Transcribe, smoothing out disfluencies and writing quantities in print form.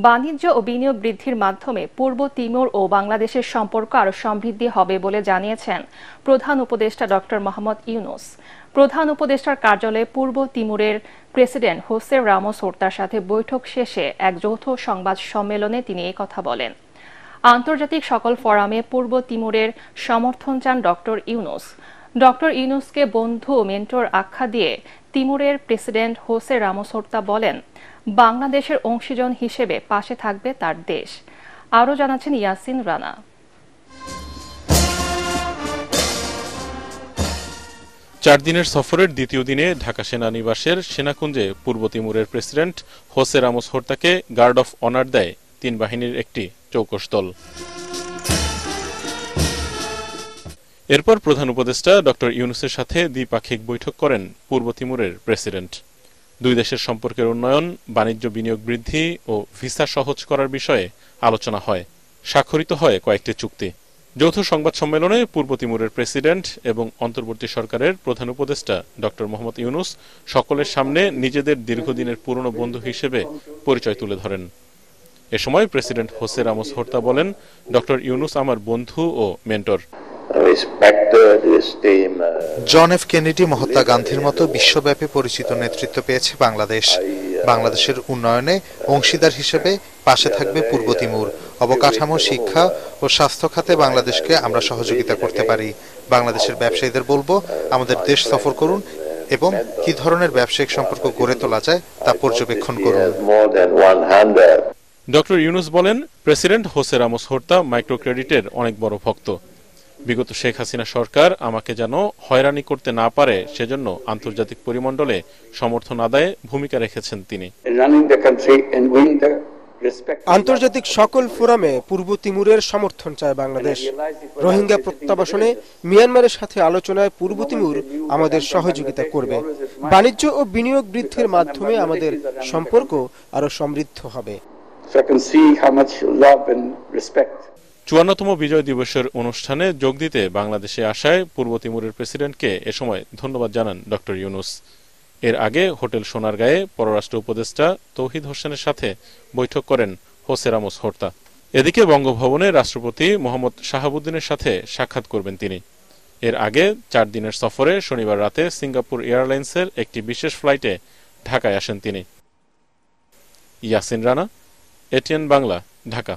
বাণিজ্য ও বিনিয়োগ বৃদ্ধির মাধ্যমে পূর্ব তিমুর ও বাংলাদেশের সম্পর্ক আরও সমৃদ্ধি হবে বলে জানিয়েছেন প্রধান উপদেষ্টা ডক্টর মোহাম্মদ ইউনূস। প্রধান উপদেষ্টার কার্যালয়ে পূর্ব তিমুরের প্রেসিডেন্ট হোসে রামোস হোর্তার সাথে বৈঠক শেষে এক যৌথ সংবাদ সম্মেলনে তিনি এই কথা বলেন। আন্তর্জাতিক সকল ফোরামে পূর্ব তিমুরের সমর্থন চান ডক্টর ইউনূস। ডক্টর ইউনূসকে বন্ধু ও মেন্টর আখ্যা দিয়ে তিমুরের প্রেসিডেন্ট হোসে রামোস হোর্তা বলেন, বাংলাদেশের অংশীজন হিসেবে পাশে থাকবে তার দেশ। আরও জানাচ্ছেন ইয়াসিন রানা। 4 দিনের সফরের দ্বিতীয় দিনে ঢাকা সেনানিবাসের সেনাকুঞ্জে পূর্ব তিমুরের প্রেসিডেন্ট হোসে রামোস হোর্তাকে গার্ড অফ অনার দেয় 3 বাহিনীর একটি চৌকস দল। এরপর প্রধান উপদেষ্টা ডক্টর ইউনূসের সাথে দ্বিপাক্ষিক বৈঠক করেন পূর্ব তিমুরের প্রেসিডেন্ট। দুই দেশের সম্পর্কের উন্নয়ন, বাণিজ্য বিনিয়োগ বৃদ্ধি ও ভিসা সহজ করার বিষয়ে আলোচনা হয়। স্বাক্ষরিত হয় কয়েকটি চুক্তি। যৌথ সংবাদ সম্মেলনে পূর্ব তিমুরের প্রেসিডেন্ট এবং অন্তর্বর্তী সরকারের প্রধান উপদেষ্টা ডক্টর মোহাম্মদ ইউনূস সকলের সামনে নিজেদের দীর্ঘদিনের পুরনো বন্ধু হিসেবে পরিচয় তুলে ধরেন। এ সময় প্রেসিডেন্ট হোসে রামোস হোর্তা বলেন, ডক্টর ইউনূস আমার বন্ধু ও mentor. John F Kennedy, Mahatma গান্ধীর মতো বিশ্বব্যাপী পরিচিত নেতৃত্ব পেয়েছে বাংলাদেশ। বাংলাদেশের উন্নয়নে অংশীদার হিসেবে পাশে থাকবে পূর্ব তিমুর। অবকাঠামো, শিক্ষা ও স্বাস্থ্য খাতে বাংলাদেশকে আমরা সহযোগিতা করতে পারি। বাংলাদেশের ব্যবসায়ীদের বলবো, আমাদের দেশ সফর করুন এবং কি ধরনের ব্যবসায়িক সম্পর্ক গড়ে তোলা যায় তা পর্যবেক্ষণ করুন। ডক্টর ইউনূস বলেন, president Jose Ramos Horta micro ক্রেডিটের অনেক বড় ভক্ত। বিগত শেখ হাসিনা সরকার আমাকে যেন হয়রানি করতে না পারে সেজন্য আন্তর্জাতিক পরিমণ্ডলে সমর্থন আদায়ে ভূমিকা রেখেছেন তিনি। আন্তর্জাতিক সকল ফোরামে পূর্ব তিমুরের সমর্থন চায় বাংলাদেশ। রোহিঙ্গা প্রত্যাবাসনে মিয়ানমারের সাথে আলোচনায় পূর্ব তিমুর আমাদের সহযোগিতা করবে। বাণিজ্য ও বিনিয়োগ বৃদ্ধির মাধ্যমে আমাদের সম্পর্ক আরো সমৃদ্ধ হবে। 54তম বিজয় দিবসের অনুষ্ঠানে যোগ দিতে বাংলাদেশে আসায় পূর্ব তিমুরের প্রেসিডেন্টকে এ সময় ধন্যবাদ জানান ডক্টর ইউনূস। এর আগে হোটেল সোনারগাঁয়ে পররাষ্ট্র উপদেষ্টা তৌহিদ হোসেনের সাথে বৈঠক করেন হোসে রামোস হোর্তা। এদিকে বঙ্গভবনে রাষ্ট্রপতি মোহাম্মদ শাহাবুদ্দিনের সাথে সাক্ষাৎ করবেন তিনি। এর আগে 4 দিনের সফরে শনিবার রাতে সিঙ্গাপুর এয়ারলাইন্সের একটি বিশেষ ফ্লাইটে ঢাকায় আসেন তিনি। ইয়াসিন রানা, এটিএন বাংলা, ঢাকা।